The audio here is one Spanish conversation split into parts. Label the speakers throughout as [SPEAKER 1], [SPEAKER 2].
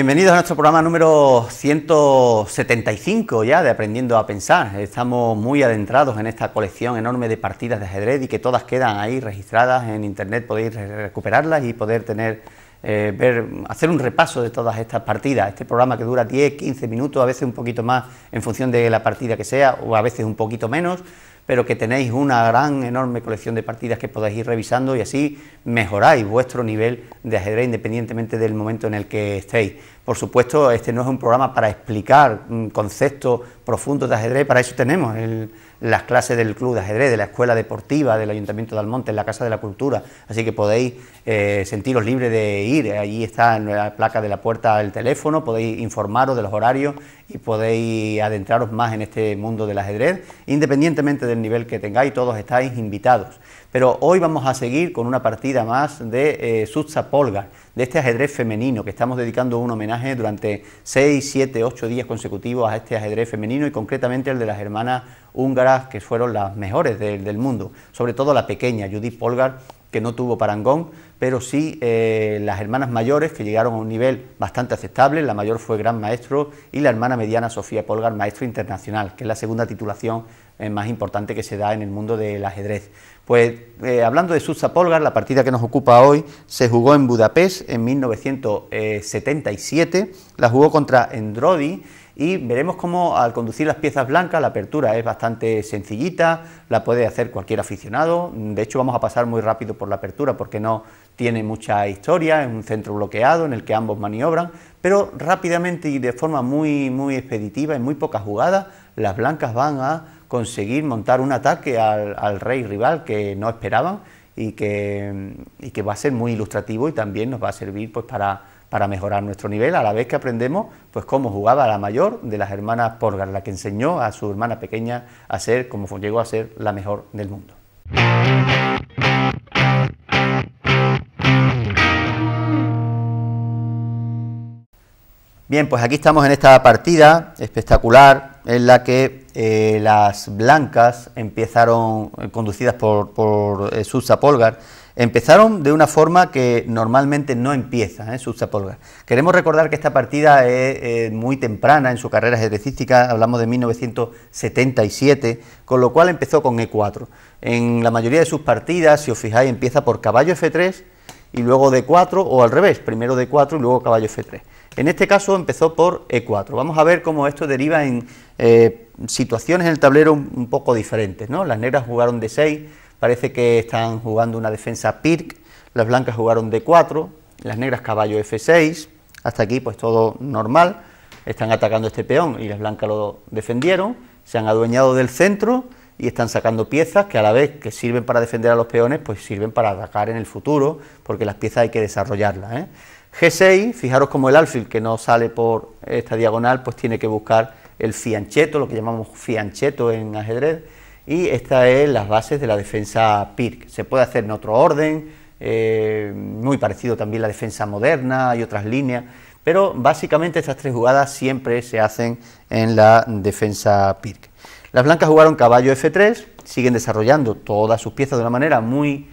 [SPEAKER 1] Bienvenidos a nuestro programa número 175 ya de Aprendiendo a Pensar. Estamos muy adentrados en esta colección enorme de partidas de ajedrez y que todas quedan ahí registradas en internet, podéis recuperarlas y poder tener, hacer un repaso de todas estas partidas. Este programa que dura 10, 15 minutos, a veces un poquito más en función de la partida que sea, o a veces un poquito menos, pero que tenéis una gran, enorme colección de partidas que podéis ir revisando y así mejoráis vuestro nivel de ajedrez independientemente del momento en el que estéis. Por supuesto, este no es un programa para explicar conceptos profundos de ajedrez, para eso tenemos las clases del Club de Ajedrez, de la Escuela Deportiva, del Ayuntamiento de Almonte, en la Casa de la Cultura, así que podéis sentiros libres de ir, allí está en la placa de la puerta el teléfono, podéis informaros de los horarios y podéis adentraros más en este mundo del ajedrez, independientemente del nivel que tengáis, todos estáis invitados. Pero hoy vamos a seguir con una partida más de Sousa Polgar, de este ajedrez femenino, que estamos dedicando un homenaje durante 6, 7, 8 días consecutivos a este ajedrez femenino y concretamente el de las hermanas húngaras, que fueron las mejores del mundo, sobre todo la pequeña, Judith Polgar, que no tuvo parangón, pero sí las hermanas mayores, que llegaron a un nivel bastante aceptable. La mayor fue gran maestro y la hermana mediana, Sofía Polgar, maestro internacional, que es la segunda titulación más importante que se da en el mundo del ajedrez. Pues hablando de Sousa Polgar, la partida que nos ocupa hoy se jugó en Budapest en 1977, la jugó contra Endrodi, y veremos cómo al conducir las piezas blancas la apertura es bastante sencillita, la puede hacer cualquier aficionado. De hecho vamos a pasar muy rápido por la apertura porque no tiene mucha historia, es un centro bloqueado en el que ambos maniobran, pero rápidamente y de forma muy expeditiva, en muy pocas jugadas, las blancas van a conseguir montar un ataque al rey rival que no esperaban y que va a ser muy ilustrativo y también nos va a servir pues para mejorar nuestro nivel, a la vez que aprendemos pues cómo jugaba la mayor de las hermanas Polgar, la que enseñó a su hermana pequeña a ser, como llegó a ser, la mejor del mundo. Bien, pues aquí estamos en esta partida espectacular en la que las blancas empezaron, conducidas por Sousa Polgar, empezaron de una forma que normalmente no empieza Sousa Polgar. Queremos recordar que esta partida es muy temprana en su carrera ajedrecística, hablamos de 1977, con lo cual empezó con E4. En la mayoría de sus partidas, si os fijáis, empieza por caballo F3 y luego D4, o al revés, primero D4 y luego caballo F3. En este caso empezó por E4. Vamos a ver cómo esto deriva en situaciones en el tablero un poco diferentes, ¿no? Las negras jugaron D6, parece que están jugando una defensa Pirc, las blancas jugaron D4, las negras caballo F6, hasta aquí pues todo normal, están atacando este peón y las blancas lo defendieron, se han adueñado del centro y están sacando piezas que a la vez que sirven para defender a los peones, pues sirven para atacar en el futuro, porque las piezas hay que desarrollarlas, G6, fijaros como el alfil que no sale por esta diagonal, pues tiene que buscar el fianchetto, lo que llamamos fianchetto en ajedrez, y esta es las bases de la defensa Pirc. Se puede hacer en otro orden, muy parecido también a la defensa moderna, hay otras líneas, pero básicamente estas tres jugadas siempre se hacen en la defensa Pirc. Las blancas jugaron caballo F3, siguen desarrollando todas sus piezas de una manera muy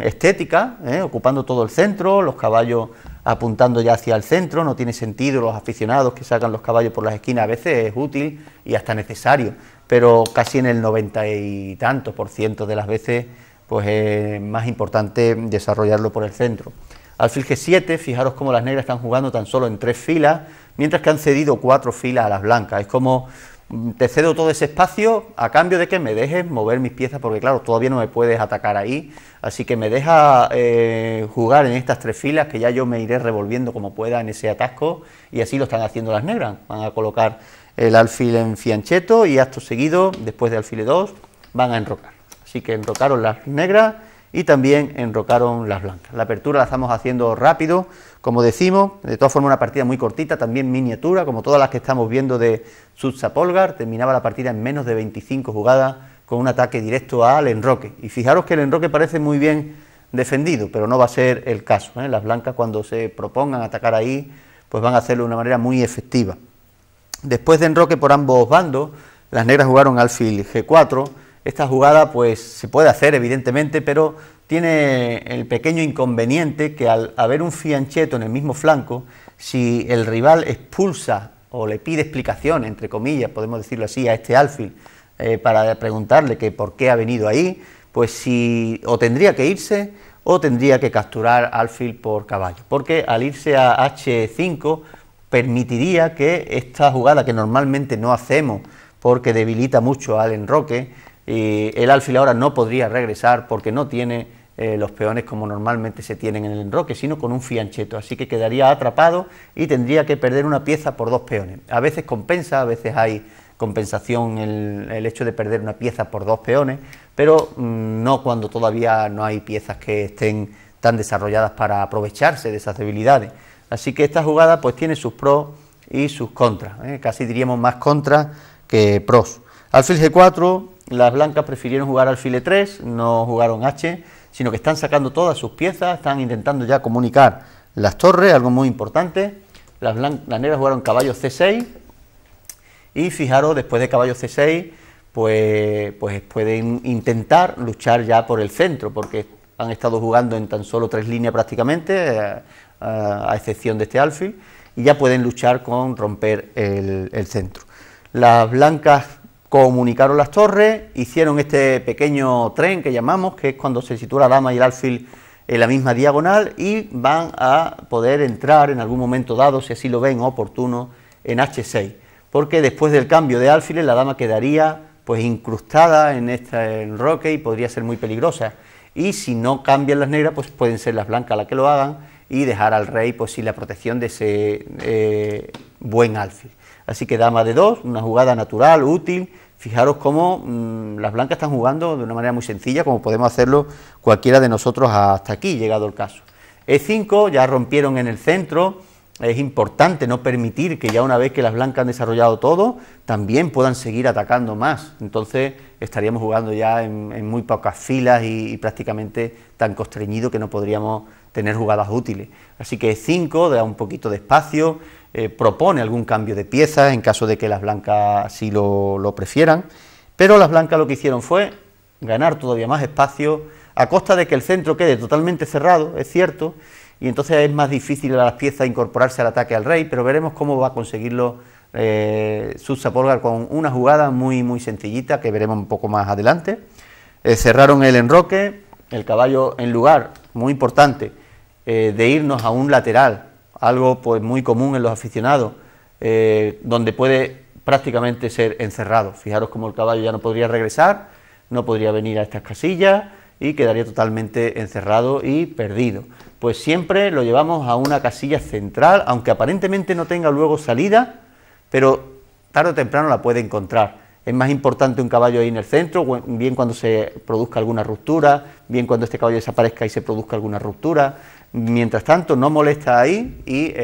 [SPEAKER 1] estética, ocupando todo el centro, los caballos apuntando ya hacia el centro. No tiene sentido los aficionados que sacan los caballos por las esquinas, a veces es útil y hasta necesario, pero casi en el 90 y tantos % de las veces pues es más importante desarrollarlo por el centro. Alfil G7, fijaros cómo las negras están jugando tan solo en 3 filas, mientras que han cedido 4 filas a las blancas. Es como te cedo todo ese espacio a cambio de que me dejes mover mis piezas, porque claro, todavía no me puedes atacar ahí, así que me deja jugar en estas 3 filas, que ya yo me iré revolviendo como pueda en ese atasco, y así lo están haciendo las negras. Van a colocar el alfil en fianchetto y acto seguido, después de alfil E2, van a enrocar. Así que enrocaron las negras y también enrocaron las blancas. La apertura la estamos haciendo rápido, como decimos, de todas formas una partida muy cortita, también miniatura, como todas las que estamos viendo de Sousa Polgar. Terminaba la partida en menos de 25 jugadas con un ataque directo al enroque. Y fijaros que el enroque parece muy bien defendido, pero no va a ser el caso, Las blancas, cuando se propongan atacar ahí, pues van a hacerlo de una manera muy efectiva. Después de enroque por ambos bandos, las negras jugaron alfil G4. Esta jugada pues se puede hacer evidentemente, pero tiene el pequeño inconveniente que al haber un fianchetto en el mismo flanco, si el rival expulsa o le pide explicaciones, entre comillas, podemos decirlo así, a este alfil, para preguntarle que por qué ha venido ahí, pues si o tendría que irse o tendría que capturar alfil por caballo, porque al irse a H5 permitiría que esta jugada que normalmente no hacemos porque debilita mucho al enroque, el alfil ahora no podría regresar porque no tiene los peones como normalmente se tienen en el enroque, sino con un fianchetto, así que quedaría atrapado y tendría que perder una pieza por 2 peones. A veces compensa, a veces hay compensación el hecho de perder una pieza por 2 peones, pero no cuando todavía no hay piezas que estén tan desarrolladas para aprovecharse de esas debilidades. Así que esta jugada pues tiene sus pros y sus contras, casi diríamos más contras que pros. Alfil G4, las blancas prefirieron jugar alfil E3, no jugaron H, sino que están sacando todas sus piezas, están intentando ya comunicar las torres, algo muy importante. Las negras jugaron caballo C6 y fijaros, después de caballo C6, pues pueden intentar luchar ya por el centro, porque han estado jugando en tan solo 3 líneas prácticamente, a excepción de este alfil, y ya pueden luchar con romper el centro. Las blancas comunicaron las torres, hicieron este pequeño tren que llamamos, que es cuando se sitúa la dama y el alfil en la misma diagonal, y van a poder entrar en algún momento dado, si así lo ven oportuno, en H6, porque después del cambio de alfiles la dama quedaría pues incrustada en este enroque y podría ser muy peligrosa, y si no cambian las negras pues pueden ser las blancas las que lo hagan y dejar al rey pues sin la protección de ese buen alfil. Así que dama de 2, una jugada natural, útil. Fijaros cómo las blancas están jugando de una manera muy sencilla, como podemos hacerlo cualquiera de nosotros hasta aquí, llegado el caso. E5, ya rompieron en el centro. Es importante no permitir que ya una vez que las blancas han desarrollado todo, también puedan seguir atacando más. Entonces estaríamos jugando ya en muy pocas filas y prácticamente tan constreñido que no podríamos tener jugadas útiles. Así que E5 da un poquito de espacio, propone algún cambio de piezas en caso de que las blancas así lo prefieran, pero las blancas lo que hicieron fue ganar todavía más espacio a costa de que el centro quede totalmente cerrado, es cierto, y entonces es más difícil a las piezas incorporarse al ataque al rey, pero veremos cómo va a conseguirlo Sousa-Polgar con una jugada muy sencillita que veremos un poco más adelante. Cerraron el enroque, el caballo en lugar, muy importante, de irnos a un lateral, algo pues muy común en los aficionados, donde puede prácticamente ser encerrado. Fijaros como el caballo ya no podría regresar, no podría venir a estas casillas y quedaría totalmente encerrado y perdido. Pues siempre lo llevamos a una casilla central, aunque aparentemente no tenga luego salida, pero tarde o temprano la puede encontrar. Es más importante un caballo ahí en el centro, bien cuando se produzca alguna ruptura, bien cuando este caballo desaparezca y se produzca alguna ruptura. Mientras tanto no molesta ahí y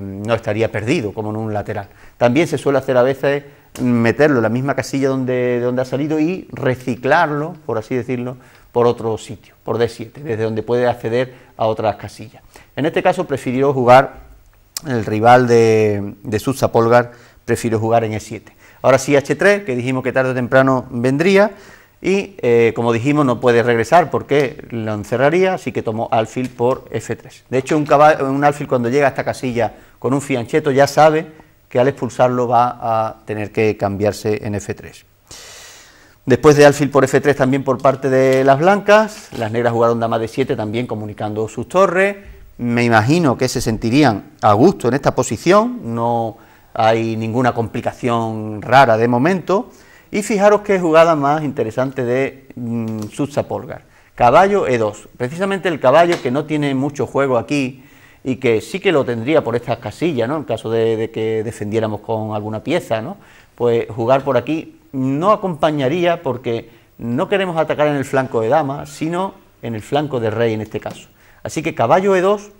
[SPEAKER 1] no estaría perdido como en un lateral. También se suele hacer a veces meterlo en la misma casilla de donde ha salido y reciclarlo, por así decirlo, por otro sitio, por D7, desde donde puede acceder a otras casillas. En este caso prefirió jugar, el rival de Sousa-Polgar prefirió jugar en E7. Ahora sí H3, que dijimos que tarde o temprano vendría, y como dijimos no puede regresar porque lo encerraría, así que tomó alfil por F3. De hecho un alfil cuando llega a esta casilla con un fianchetto ya sabe que al expulsarlo va a tener que cambiarse en F3. Después de alfil por F3 también por parte de las blancas, las negras jugaron dama D7 también comunicando sus torres. Me imagino que se sentirían a gusto en esta posición, no hay ninguna complicación rara de momento. Y fijaros qué jugada más interesante de Sousa-Polgar. Caballo E2, precisamente el caballo que no tiene mucho juego aquí y que sí que lo tendría por estas casillas, ¿no? En caso de que defendiéramos con alguna pieza, ¿no? Pues jugar por aquí no acompañaría porque no queremos atacar en el flanco de dama, sino en el flanco de rey en este caso. Así que caballo E2,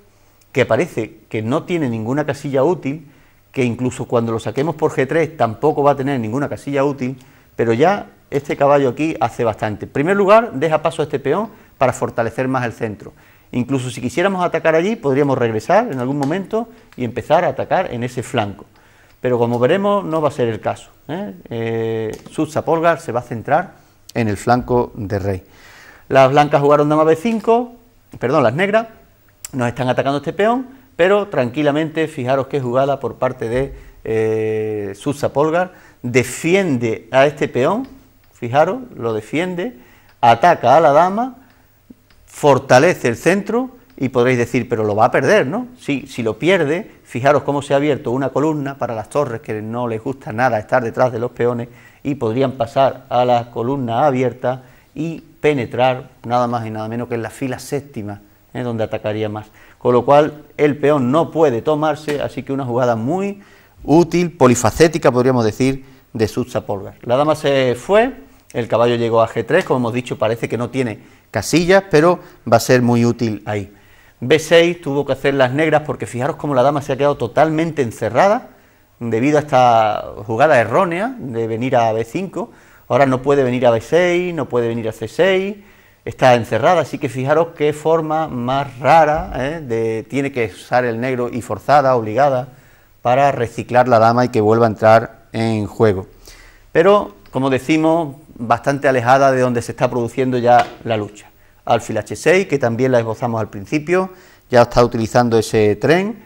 [SPEAKER 1] que parece que no tiene ninguna casilla útil, que incluso cuando lo saquemos por G3 tampoco va a tener ninguna casilla útil, pero ya este caballo aquí hace bastante. En primer lugar, deja paso a este peón para fortalecer más el centro. Incluso si quisiéramos atacar allí, podríamos regresar en algún momento y empezar a atacar en ese flanco. Pero como veremos, no va a ser el caso. Sousa-Polgar se va a centrar en el flanco de rey. Las blancas jugaron dama B5, perdón, las negras, nos están atacando este peón, pero tranquilamente, fijaros qué jugada por parte de Sousa Polgar, defiende a este peón, fijaros, lo defiende, ataca a la dama, fortalece el centro y podréis decir, pero lo va a perder, ¿no? Sí, si lo pierde, fijaros cómo se ha abierto una columna para las torres que no les gusta nada estar detrás de los peones y podrían pasar a la columna abierta y penetrar nada más y nada menos que en la fila séptima, donde atacaría más. Con lo cual el peón no puede tomarse, así que una jugada muy útil, polifacética podríamos decir, de Sousa Polgar. La dama se fue, el caballo llegó a G3, como hemos dicho parece que no tiene casillas, pero va a ser muy útil ahí. B6 tuvo que hacer las negras porque fijaros cómo la dama se ha quedado totalmente encerrada debido a esta jugada errónea de venir a B5, ahora no puede venir a B6, no puede venir a C6, está encerrada, así que fijaros qué forma más rara, tiene que usar el negro y forzada, obligada, para reciclar la dama y que vuelva a entrar en juego. Pero, como decimos, bastante alejada de donde se está produciendo ya la lucha. Alfil H6, que también la esbozamos al principio, ya está utilizando ese tren.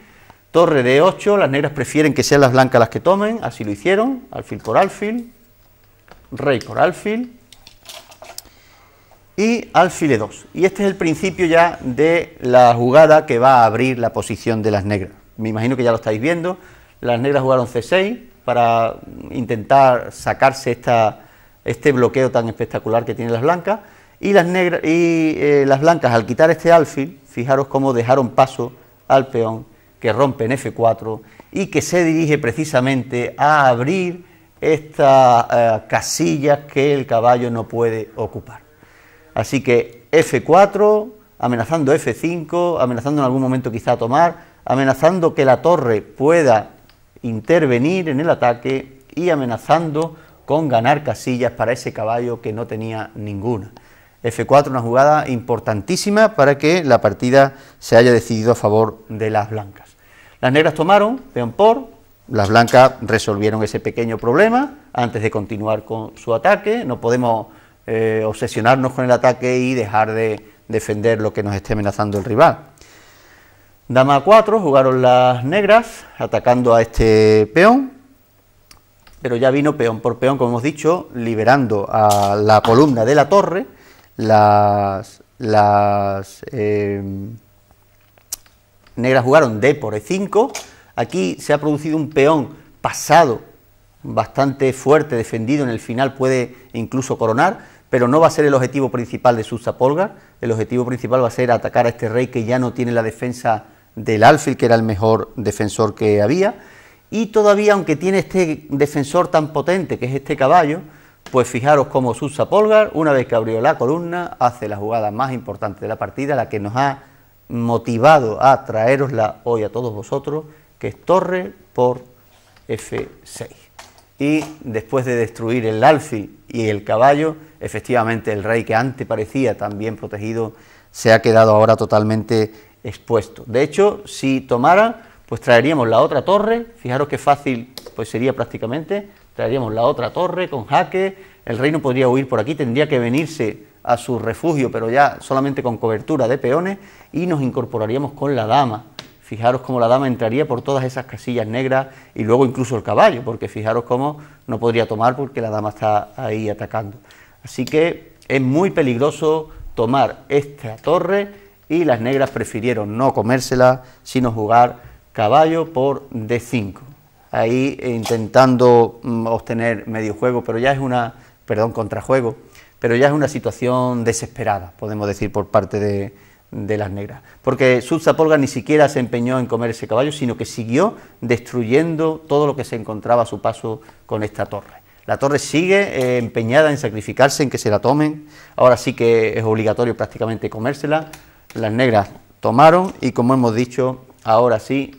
[SPEAKER 1] Torre de 8, las negras prefieren que sean las blancas las que tomen, así lo hicieron, alfil por alfil, rey por alfil y alfil E2. Y este es el principio ya de la jugada que va a abrir la posición de las negras. Me imagino que ya lo estáis viendo, las negras jugaron C6 para intentar sacarse este bloqueo tan espectacular que tienen las blancas, y las blancas al quitar este alfil, fijaros cómo dejaron paso al peón que rompe en F4 y que se dirige precisamente a abrir estas casillas que el caballo no puede ocupar. Así que F4, amenazando F5, amenazando en algún momento quizá a tomar, amenazando que la torre pueda intervenir en el ataque y amenazando con ganar casillas para ese caballo que no tenía ninguna. F4, una jugada importantísima para que la partida se haya decidido a favor de las blancas. Las negras tomaron, peón por, las blancas resolvieron ese pequeño problema antes de continuar con su ataque. No podemos obsesionarnos con el ataque y dejar de defender lo que nos esté amenazando el rival. Dama A4, jugaron las negras, atacando a este peón, pero ya vino peón por peón, como hemos dicho, liberando a la columna de la torre. Las negras jugaron D por E5, aquí se ha producido un peón pasado bastante fuerte, defendido, en el final puede incluso coronar, pero no va a ser el objetivo principal de Sousa Polgar. El objetivo principal va a ser atacar a este rey que ya no tiene la defensa del alfil, que era el mejor defensor que había, y todavía, aunque tiene este defensor tan potente que es este caballo, pues fijaros cómo Sousa Polgar, una vez que abrió la columna, hace la jugada más importante de la partida, la que nos ha motivado a traerosla hoy a todos vosotros, que es torre por F6. Y después de destruir el alfil y el caballo, efectivamente el rey, que antes parecía tan bien protegido, se ha quedado ahora totalmente expuesto. De hecho, si tomara, pues traeríamos la otra torre, fijaros qué fácil pues sería prácticamente, traeríamos la otra torre con jaque, el rey no podría huir por aquí, tendría que venirse a su refugio, pero ya solamente con cobertura de peones, y nos incorporaríamos con la dama. Fijaros cómo la dama entraría por todas esas casillas negras y luego incluso el caballo, porque fijaros cómo no podría tomar porque la dama está ahí atacando. Así que es muy peligroso tomar esta torre y las negras prefirieron no comérsela, sino jugar caballo por D5. Ahí intentando obtener medio juego, pero ya es contrajuego, pero ya es una situación desesperada, podemos decir, por parte de las negras, porque Sousa Polgar ni siquiera se empeñó en comer ese caballo, sino que siguió destruyendo todo lo que se encontraba a su paso con esta torre. La torre sigue empeñada en sacrificarse, en que se la tomen, ahora sí que es obligatorio prácticamente comérsela. Las negras tomaron y, como hemos dicho, ahora sí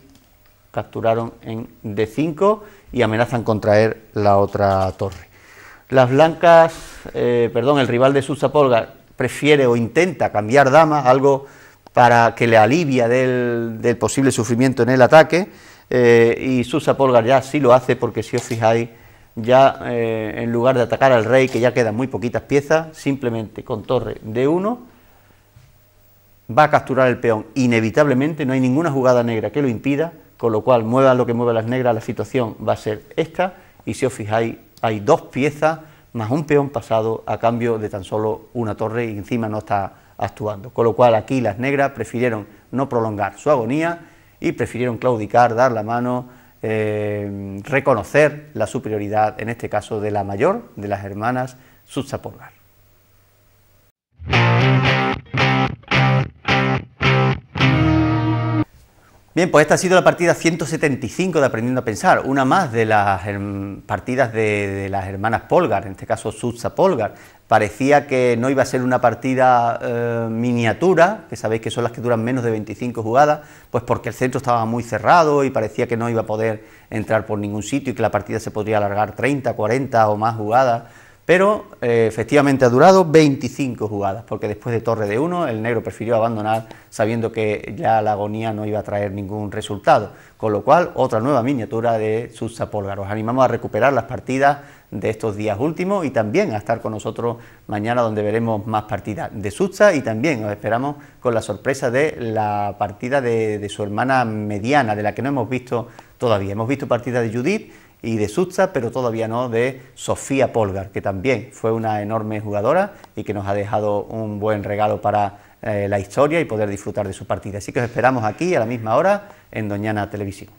[SPEAKER 1] capturaron en D5 y amenazan con traer la otra torre. Las blancas, el rival de Sousa Polgar prefiere o intenta cambiar dama, algo para que le alivia del posible sufrimiento en el ataque, y Sousa Polgar ya sí lo hace, porque si os fijáis, ya en lugar de atacar al rey, que ya quedan muy poquitas piezas, simplemente con torre D1 va a capturar el peón inevitablemente, no hay ninguna jugada negra que lo impida, con lo cual, mueva lo que mueva las negras, la situación va a ser esta, y si os fijáis, hay dos piezas más un peón pasado a cambio de tan solo una torre y encima no está actuando, con lo cual aquí las negras prefirieron no prolongar su agonía y prefirieron claudicar, dar la mano, reconocer la superioridad, en este caso de la mayor de las hermanas Suzza-Polgar. Bien, pues esta ha sido la partida 175 de Aprendiendo a Pensar, una más de las partidas de las hermanas Polgar, en este caso Suzza-Polgar. Parecía que no iba a ser una partida miniatura, que sabéis que son las que duran menos de 25 jugadas, pues porque el centro estaba muy cerrado y parecía que no iba a poder entrar por ningún sitio y que la partida se podría alargar 30, 40 o más jugadas. Pero efectivamente ha durado 25 jugadas, porque después de torre de 1 el negro prefirió abandonar sabiendo que ya la agonía no iba a traer ningún resultado, con lo cual otra nueva miniatura de Suzza-Polgar. Os animamos a recuperar las partidas de estos días últimos y también a estar con nosotros mañana, donde veremos más partidas de Suzza, y también os esperamos con la sorpresa de la partida de su hermana mediana, de la que no hemos visto todavía. Hemos visto partidas de Judith y de Suzza, pero todavía no de Sofía Polgar, que también fue una enorme jugadora y que nos ha dejado un buen regalo para la historia y poder disfrutar de su partida. Así que os esperamos aquí a la misma hora en Doñana Televisión.